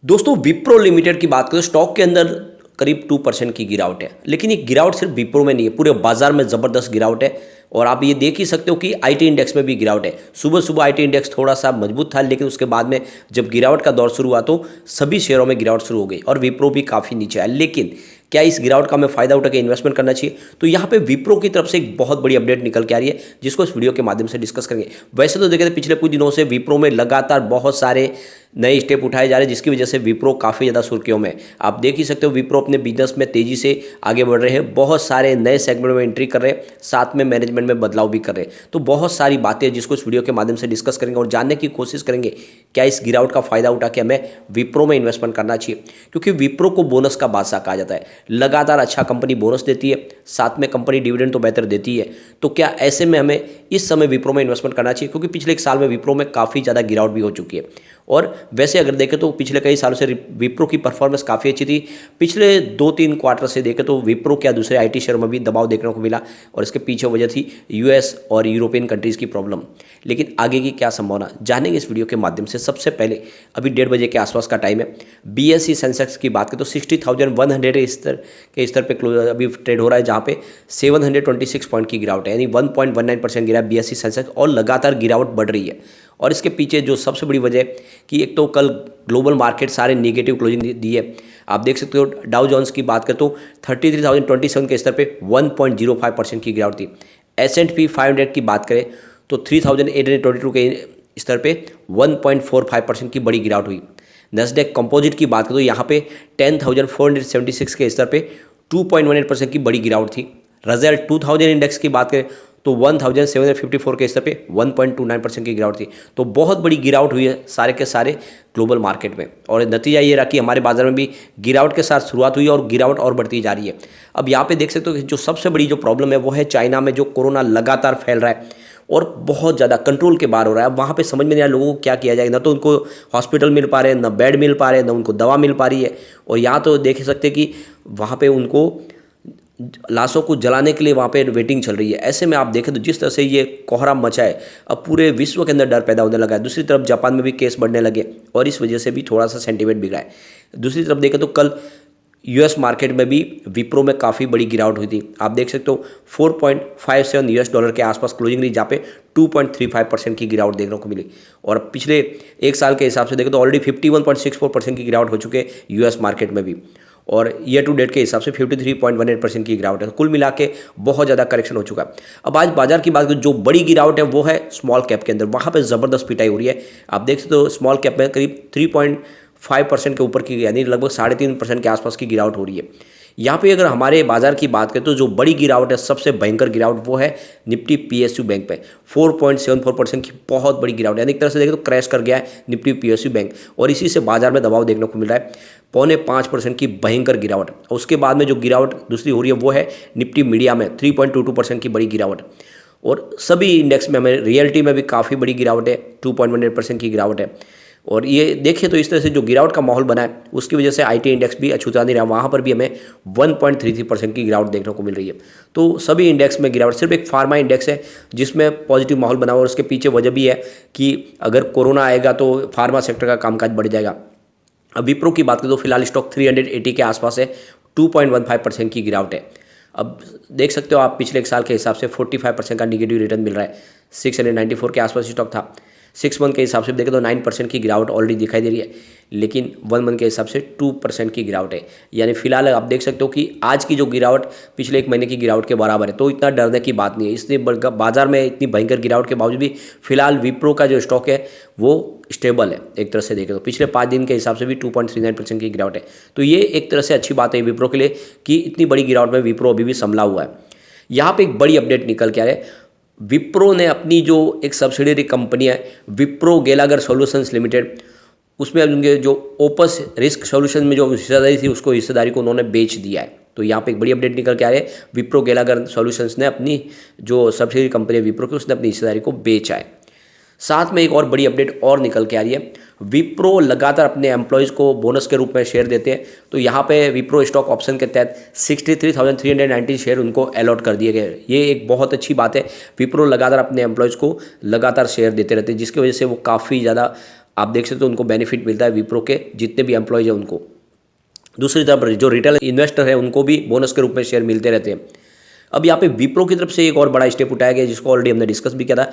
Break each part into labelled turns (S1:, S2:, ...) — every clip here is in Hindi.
S1: दोस्तों विप्रो लिमिटेड की बात करें तो स्टॉक के अंदर करीब 2% की गिरावट है। लेकिन ये गिरावट सिर्फ विप्रो में नहीं है, पूरे बाजार में ज़बरदस्त गिरावट है। और आप ये देख ही सकते हो कि आईटी इंडेक्स में भी गिरावट है। सुबह सुबह आईटी इंडेक्स थोड़ा सा मजबूत था, लेकिन उसके बाद में जब गिरावट का दौर शुरू हुआ तो सभी शेयरों में गिरावट शुरू हो गई और विप्रो भी काफ़ी नीचे आया। लेकिन क्या इस गिरावट का हमें फ़ायदा उठा के इन्वेस्टमेंट करना चाहिए? तो यहाँ पे विप्रो की तरफ से एक बहुत बड़ी अपडेट निकल के आ रही है, जिसको इस वीडियो के माध्यम से डिस्कस करेंगे। वैसे तो देखें तो पिछले कुछ दिनों से विप्रो में लगातार बहुत सारे नए स्टेप उठाए जा रहे हैं, जिसकी वजह से विप्रो काफ़ी ज़्यादा सुर्खियों में। आप देख ही सकते हो विप्रो अपने बिजनेस में तेज़ी से आगे बढ़ रहे हैं, बहुत सारे नए सेगमेंट में एंट्री कर रहे हैं, साथ में मैनेजमेंट में बदलाव भी कर रहे हैं। तो बहुत सारी बातें जिसको इस वीडियो के माध्यम से डिस्कस करेंगे और जानने की कोशिश करेंगे क्या इस गिरावट का फ़ायदा उठा के हमें विप्रो में इन्वेस्टमेंट करना चाहिए। क्योंकि विप्रो को बोनस का बादशाह कहा जाता है, लगातार अच्छा कंपनी बोनस देती है, साथ में कंपनी डिविडेंड तो बेहतर देती है। तो क्या ऐसे में हमें इस समय विप्रो में इन्वेस्टमेंट करना चाहिए? क्योंकि पिछले एक साल में विप्रो में काफ़ी ज़्यादा गिरावट भी हो चुकी है। और वैसे अगर देखें तो पिछले कई सालों से विप्रो की परफॉर्मेंस काफ़ी अच्छी थी। पिछले 2-3 क्वार्टर से देखें तो विप्रो क्या दूसरे आईटी शेयर में भी दबाव देखने को मिला, और इसके पीछे वजह थी यूएस और यूरोपियन कंट्रीज़ की प्रॉब्लम। लेकिन आगे की क्या संभावना जानेंगे इस वीडियो के माध्यम से। सबसे पहले अभी 1:30 बजे के आसपास का टाइम है। बीएसई सेंसेक्स की बात करें तो 60,100 स्तर पे क्लोज अभी ट्रेड हो रहा है, जहाँ पे 726 पॉइंट की गिरावट है, यानी 1.19% गिरा बीएसई सेंसेक्स, और लगातार गिरावट बढ़ रही है। और इसके पीछे जो सबसे बड़ी वजह कि एक तो कल ग्लोबल मार्केट सारे नेगेटिव क्लोजिंग दी है। आप देख सकते हो डाउ जोन्स की बात करें तो 33,027 के स्तर पे 1.05% की गिरावट थी। S&P 500 की बात करें तो 3,822 के स्तर पे 1.45% की बड़ी गिरावट हुई। नैस्डैक कंपोजिट की बात करें तो यहाँ पे 10,476 के स्तर पे 2.18% की बड़ी गिरावट थी। रज़ेल 2000 इंडेक्स की बात करें तो 1754 के स्तर पे 1.29% की गिरावट थी। तो बहुत बड़ी गिरावट हुई है सारे के सारे ग्लोबल मार्केट में, और नतीजा ये रहा कि हमारे बाजार में भी गिरावट के साथ शुरुआत हुई और गिरावट और बढ़ती जा रही है। अब यहाँ पे देख सकते हो कि जो सबसे बड़ी जो प्रॉब्लम है वो है चाइना में, जो कोरोना लगातार फैल रहा है और बहुत ज़्यादा कंट्रोल के बाहर हो रहा है। वहाँ पे समझ में नहीं आ रहा लोगों को क्या किया जाए। ना तो उनको हॉस्पिटल मिल पा रहे हैं, ना बेड मिल पा रहे हैं, ना उनको दवा मिल पा रही है। और यहाँ तो देख सकते कि वहाँ पे उनको लाशों को जलाने के लिए वहाँ पे वेटिंग चल रही है। ऐसे में आप देखें तो जिस तरह से ये कोहराम मचा है, अब पूरे विश्व के अंदर डर पैदा होने लगा है। दूसरी तरफ जापान में भी केस बढ़ने लगे और इस वजह से भी थोड़ा सा सेंटीमेंट बिगड़ा है। दूसरी तरफ देखें तो कल यूएस मार्केट में भी विप्रो में काफ़ी बड़ी गिरावट हुई थी। आप देख सकते हो $4.57 के आसपास क्लोजिंग रही, जहाँ पे 2.35% की गिरावट देखने को मिली। और पिछले एक साल के हिसाब से देखें तो ऑलरेडी 51.64% की गिरावट हो चुके हैं यूएस मार्केट में भी, और ईयर टू डेट के हिसाब से 53.18% की गिरावट है। कुल मिला के बहुत ज़्यादा करेक्शन हो चुका है। अब आज बाजार की बात करें, जो बड़ी गिरावट है वो है स्मॉल कैप के अंदर, वहाँ पे ज़बरदस्त पिटाई हो रही है। आप देख सकते हो स्मॉल कैप में करीब 3.5% के ऊपर की, यानी लगभग 3.5% के आसपास की गिरावट हो रही है। यहाँ पे अगर हमारे बाजार की बात करें तो जो बड़ी गिरावट है, सबसे भयंकर गिरावट वो है निफ्टी पीएसयू बैंक पे 4.74% की बहुत बड़ी गिरावट है। यानी एक तरह से देखें तो क्रैश कर गया है निफ्टी पीएसयू बैंक, और इसी से बाजार में दबाव देखने को मिल रहा है। 0.5% की भयंकर गिरावट। और उसके बाद में जो गिरावट दूसरी हो रही है वो है निफ्टी मीडिया में 3.22% की बड़ी गिरावट। और सभी इंडेक्स में हमें रियलिटी में भी काफ़ी बड़ी गिरावट है, 2.18% की गिरावट है। और ये देखिए तो इस तरह से जो गिरावट का माहौल बना है उसकी वजह से आईटी इंडेक्स भी अछूता नहीं रहा, वहाँ पर भी हमें 1.33% की गिरावट देखने को मिल रही है। तो सभी इंडेक्स में गिरावट, सिर्फ एक फार्मा इंडेक्स है जिसमें पॉजिटिव माहौल बना हुआ, और उसके पीछे वजह भी है कि अगर कोरोना आएगा तो फार्मा सेक्टर का कामकाज बढ़ जाएगा। अब विप्रो की बात करें तो फिलहाल स्टॉक 380 के आसपास है, 2.15% की गिरावट है। अब देख सकते हो आप पिछले एक साल के हिसाब से 45% का निगेटिव रिटर्न मिल रहा है। 694 के आसपास स्टॉक था। 6 मंथ के हिसाब से देखें तो 9% की गिरावट ऑलरेडी दिखाई दे रही है, लेकिन 1 मंथ के हिसाब से 2% की गिरावट है। यानी फिलहाल आप देख सकते हो कि आज की जो गिरावट पिछले एक महीने की गिरावट के बराबर है। तो इतना डरने की बात नहीं है। इसलिए बाजार में इतनी भयंकर गिरावट के बावजूद भी फिलहाल विप्रो का जो स्टॉक है वो स्टेबल है। एक तरह से देखें तो पिछले 5 दिन के हिसाब से भी 2.39% की गिरावट है। तो ये एक तरह से अच्छी बात है विप्रो के लिए कि इतनी बड़ी गिरावट में विप्रो अभी भी संभला हुआ है। यहाँ पे एक बड़ी अपडेट निकल के आ रहा है। विप्रो ने अपनी जो एक सब्सिडियरी कंपनी है विप्रो गेलागर सॉल्यूशंस लिमिटेड, उसमें उनके जो ओपस रिस्क सॉल्यूशन में जो हिस्सेदारी थी उसको हिस्सेदारी को उन्होंने बेच दिया है। तो यहाँ पे एक बड़ी अपडेट निकल के आ रही है, विप्रो गेलागर सॉल्यूशंस ने अपनी जो सब्सिडियरी कंपनी है विप्रो की, उसने अपनी हिस्सेदारी को बेचा है। साथ में एक और बड़ी अपडेट और निकल के आ रही है, विप्रो लगातार अपने एम्प्लॉयज़ को बोनस के रूप में शेयर देते हैं। तो यहाँ पे विप्रो स्टॉक ऑप्शन के तहत 63,390 शेयर उनको अलॉट कर दिए गए। ये एक बहुत अच्छी बात है। विप्रो लगातार अपने एम्प्लॉयज़ को लगातार शेयर देते रहते हैं, जिसकी वजह से वो काफ़ी ज़्यादा आप देख सकते हो उनको बेनिफिट मिलता है विप्रो के जितने भी एम्प्लॉयज़ हैं उनको। दूसरी तरफ जो रिटेल इन्वेस्टर है उनको भी बोनस के रूप में शेयर मिलते रहते हैं। अब यहाँ पे विप्रो की तरफ से एक और बड़ा स्टेप उठाया गया जिसको ऑलरेडी हमने डिस्कस भी किया था।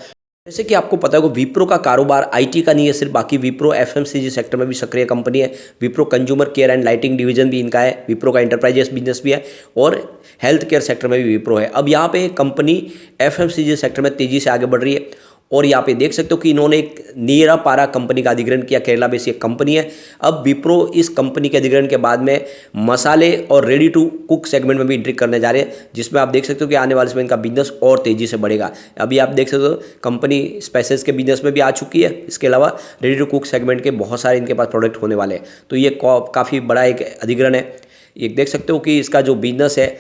S1: जैसे कि आपको पता है कि विप्रो का कारोबार आईटी का नहीं है सिर्फ, बाकी विप्रो एफएमसीजी सेक्टर में भी सक्रिय कंपनी है। Wipro consumer care and lighting division भी इनका है, विप्रो का एंटरप्राइजेस बिजनेस भी है और हेल्थ केयर सेक्टर में भी विप्रो है। अब यहाँ पे कंपनी एफएमसीजी सेक्टर में तेजी से आगे बढ़ रही है और यहाँ पे देख सकते हो कि इन्होंने एक नीरापारा कंपनी का अधिग्रहण किया, केरला बेस्ड एक कंपनी है। अब विप्रो इस कंपनी के अधिग्रहण के बाद में मसाले और रेडी टू कुक सेगमेंट में भी एंट्री करने जा रहे हैं, जिसमें आप देख सकते हो कि आने वाले समय इनका बिजनेस और तेजी से बढ़ेगा। अभी आप देख सकते हो कंपनी स्पाइसेस के बिजनेस में भी आ चुकी है, इसके अलावा रेडी टू कुक सेगमेंट के बहुत सारे इनके पास प्रोडक्ट होने वाले हैं। तो ये काफ़ी बड़ा एक अधिग्रहण है। ये देख सकते हो कि इसका जो बिजनेस है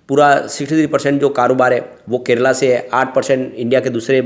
S1: पूरा 63% जो कारोबार है वो केरला से है, 8% इंडिया के दूसरे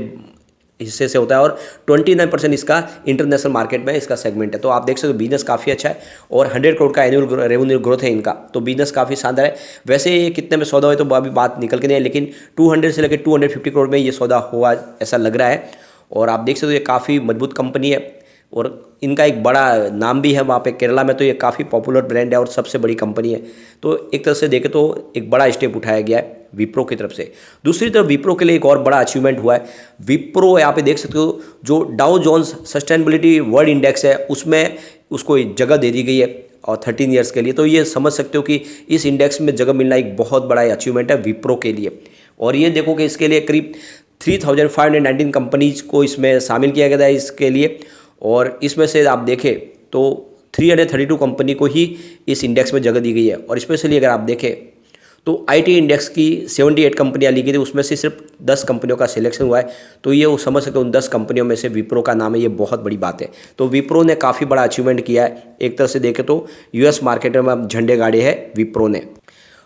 S1: हिस्से से होता है और 29% इसका इंटरनेशनल मार्केट में इसका सेगमेंट है। तो आप देख सकते हो बिजनेस काफ़ी अच्छा है और 100 करोड़ का एनुअल रेवेन्यू ग्रोथ है इनका, तो बिजनेस काफ़ी शानदार है। वैसे ये कितने में सौदा हुआ तो अभी बात निकल के नहीं है, लेकिन 200 से लेकर 250 करोड़ में ये सौदा हुआ ऐसा लग रहा है। और आप देख सकते हो ये काफ़ी मजबूत कंपनी है और इनका एक बड़ा नाम भी है वहाँ पे केरला में, तो ये काफ़ी पॉपुलर ब्रांड है और सबसे बड़ी कंपनी है। तो एक तरह से देखें तो एक बड़ा स्टेप उठाया गया है विप्रो की तरफ से। दूसरी तरफ विप्रो के लिए एक और बड़ा अचीवमेंट हुआ है। विप्रो यहाँ पे देख सकते हो जो Dow Jones sustainability world index है उसमें उसको जगह दे दी गई है और 13 ईयर्स के लिए। तो ये समझ सकते हो कि इस इंडेक्स में जगह मिलना एक बहुत बड़ा अचीवमेंट है विप्रो के लिए। और ये देखो कि इसके लिए करीब 3519 कंपनीज को इसमें शामिल किया गया था इसके लिए, और इसमें से आप देखें तो 332 कंपनी को ही इस इंडेक्स में जगह दी गई है। और स्पेशली अगर आप देखें तो आईटी इंडेक्स की 78 कंपनियां ली गई थी, उसमें से सिर्फ 10 कंपनियों का सिलेक्शन हुआ है। तो ये वो समझ सकते हो उन 10 कंपनियों में से विप्रो का नाम है, ये बहुत बड़ी बात है। तो विप्रो ने काफ़ी बड़ा अचीवमेंट किया है। एक तरह से देखें तो यूएस मार्केट में अब झंडे गाड़े हैं विप्रो ने।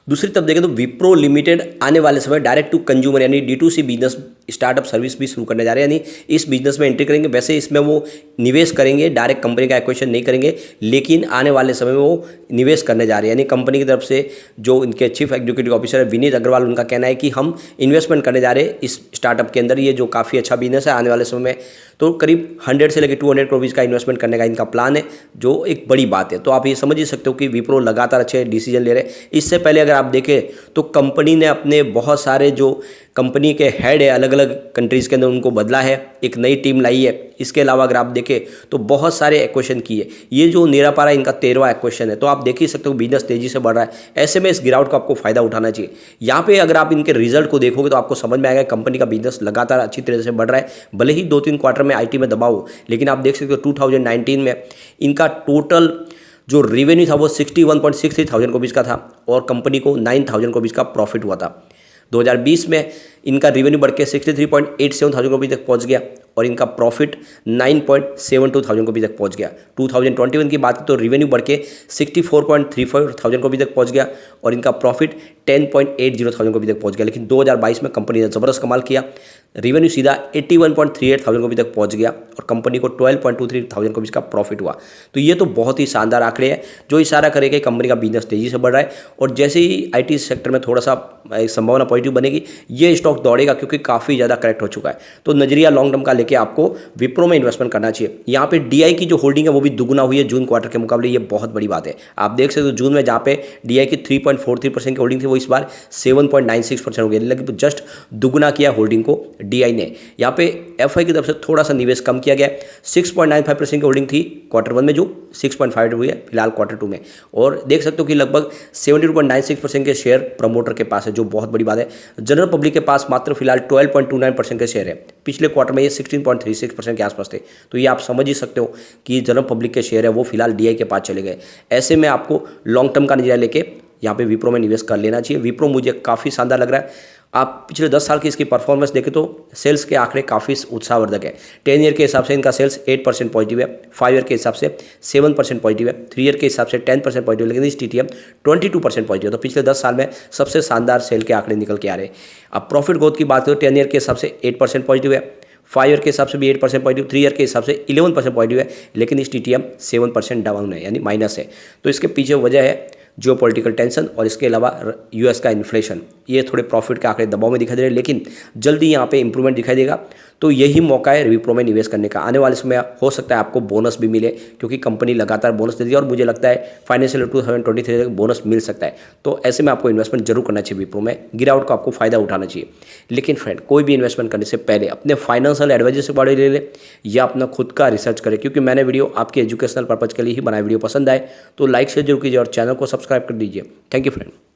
S1: दूसरी तरफ देखें तो विप्रो लिमिटेड आने वाले समय डायरेक्ट टू कंज्यूमर यानी D2C बिजनेस स्टार्टअप सर्विस भी शुरू करने जा रहे हैं, यानी इस बिजनेस में एंट्री करेंगे। वैसे इसमें वो निवेश करेंगे, डायरेक्ट कंपनी का एक्विजिशन नहीं करेंगे, लेकिन आने वाले समय में वो निवेश करने जा रहे हैं। यानी कंपनी की तरफ से जो इनके चीफ एग्जीक्यूटिव ऑफिसर है विनीत अग्रवाल, उनका कहना है कि हम इन्वेस्टमेंट करने जा रहे हैं इस स्टार्टअप के अंदर, ये जो काफ़ी अच्छा बिजनेस है आने वाले समय में। तो करीब 100 से लेकर 200 करोड़ का इन्वेस्टमेंट करने का इनका प्लान है, जो एक बड़ी बात है। तो आप ये समझ ही सकते हो कि विप्रो लगातार अच्छे डिसीजन ले रहे हैं। इससे पहले अगर आप देखें तो कंपनी ने अपने बहुत सारे जो कंपनी के हेड है अलग अलग कंट्रीज़ के अंदर उनको बदला है, एक नई टीम लाई है। इसके अलावा अगर आप देखें तो बहुत सारे एक्वेशन किए। ये जो नीरापारा इनका 13वां एक्वेशन है, तो आप देख ही सकते हो बिजनेस तेजी से बढ़ रहा है। ऐसे में इस गिरावट का आपको फायदा उठाना चाहिए। यहाँ पे अगर आप इनके रिजल्ट को देखोगे तो आपको समझ में आएगा कंपनी का बिजनेस लगातार अच्छी तरह से बढ़ रहा है। भले ही 2-3 क्वार्टर में आईटी में दबाव हो, लेकिन आप देख सकते हो 2019 में इनका टोटल जो रेवेन्यू था वो 61.63 थाउजेंड रुपीज़ का था और कंपनी को 9,000 रुपीज़ का प्रॉफिट हुआ था। 2020 में इनका रेवेन्यू बढ़ के 63.87 थाउजेंड रुपीज़ तक पहुंच गया और इनका प्रॉफिट 9.72 थाउजेंड रुपीज़ तक पहुंच गया। 2021 की बात करें तो रेवेन्यू बढ़ के 64.34 थाउजेंड रुपीज़ तक पहुंच गया और इनका प्रॉफिट 10.80 थाउजेंड रुपीज़ तक पहुंच गया। लेकिन 2022 में कंपनी ने ज़बरदस्त कमाल किया, रेवेन्यू सीधा 81.38 थाउजेंड रुपीज़ तक पहुंच गया और कंपनी को 12.23 थाउजेंड रुपीज़ का प्रॉफिट हुआ। तो ये तो बहुत ही शानदार आंकड़े हैं जो इशारा करेगा कि कंपनी का बिजनेस तेजी से बढ़ रहा है। और जैसे ही आईटी सेक्टर में थोड़ा सा संभावना पॉजिटिव बनेगी, ये स्टॉक दौड़ेगा क्योंकि काफ़ी ज़्यादा करेक्ट हो चुका है। तो नजरिया लॉन्ग टर्म का लेके आपको विप्रो में इन्वेस्टमेंट करना चाहिए। यहाँ पे डीआई की जो होल्डिंग है वो भी दुगुना हुई है जून क्वार्टर के मुकाबले, ये बहुत बड़ी बात है। आप देख सकते हो जून में जहाँ पे डीआई की 3.43% की होल्डिंग थी वो इस बार 7.96% हो गई, लगभग जस्ट दुगुना किया होल्डिंग को डीआई ने। यहाँ पे एफआई की तरफ से थोड़ा सा निवेश कम किया गया, 6.95% की होल्डिंग थी क्वार्टर 1 में जो 6.5 हुई है फिलहाल क्वार्टर 2 में। और देख सकते हो कि लगभग 72.96% के शेयर प्रमोटर के पास है, जो बहुत बड़ी बात है। जनरल पब्लिक के पास मात्र फिलहाल 12.29% के शेयर है। पिछले क्वार्टर में ये 16.36% के आसपास थे। तो ये आप समझ ही सकते हो कि जनरल पब्लिक के शेयर है वो फिलहाल डीआई के पास चले गए। ऐसे में आपको लॉन्ग टर्म का नजरिया लेके यहाँ पे विप्रो में निवेश कर लेना चाहिए। विप्रो मुझे काफ़ी शानदार लग रहा है। आप पिछले 10 साल की इसकी परफॉर्मेंस देखें तो सेल्स के आंकड़े काफ़ी उत्साहवर्धक है। 10 ईयर के हिसाब से इनका सेल्स 8% पॉजिटिव है, 5 ईयर के हिसाब से 7% पॉजिटिव है, 3 ईयर के हिसाब से 10% पॉजिटिव है, लेकिन इस TTM 22% पॉजिटिव है। तो पिछले 10 साल में सबसे शानदार सेल के आंकड़े निकल के आ रहे हैं। अब प्रॉफिट ग्रोथ की बात करें, 10 ईयर के हिसाब से 8% पॉजिटिव है, 5 ईयर के हिसाब से भी 8% पॉजिटिव, 3 ईयर के हिसाब से 11% पॉजिटिव है, लेकिन इस TTM 7% डाउन है यानी माइनस है। तो इसके पीछे वजह है जियोपॉलिटिकल टेंशन और इसके अलावा यूएस का इन्फ्लेशन, ये थोड़े प्रॉफिट के आंकड़े दबाव में दिखाई दे रहे हैं, लेकिन जल्दी यहाँ पे इंप्रूवमेंट दिखाई देगा। तो यही मौका है विप्रो में निवेश करने का। आने वाले समय हो सकता है आपको बोनस भी मिले, क्योंकि कंपनी लगातार बोनस देती है और मुझे लगता है फाइनेंशियल 2023 तक बोनस मिल सकता है। तो ऐसे में आपको इन्वेस्टमेंट जरूर करना चाहिए विप्रो में, गिरावट का आपको फायदा उठाना चाहिए। लेकिन फ्रेंड, कोई भी इन्वेस्टमेंट करने से पहले अपने फाइनेंशियल एडवाइजर से बारे ले ले या अपना खुद का रिसर्च करें, क्योंकि मैंने वीडियो आपके एजुकेशनल पर्पज के लिए ही बनाया। वीडियो पसंद आए तो लाइक शेयर जरूर कीजिए और चैनल को सब्सक्राइब कर दीजिए। Thank you friend.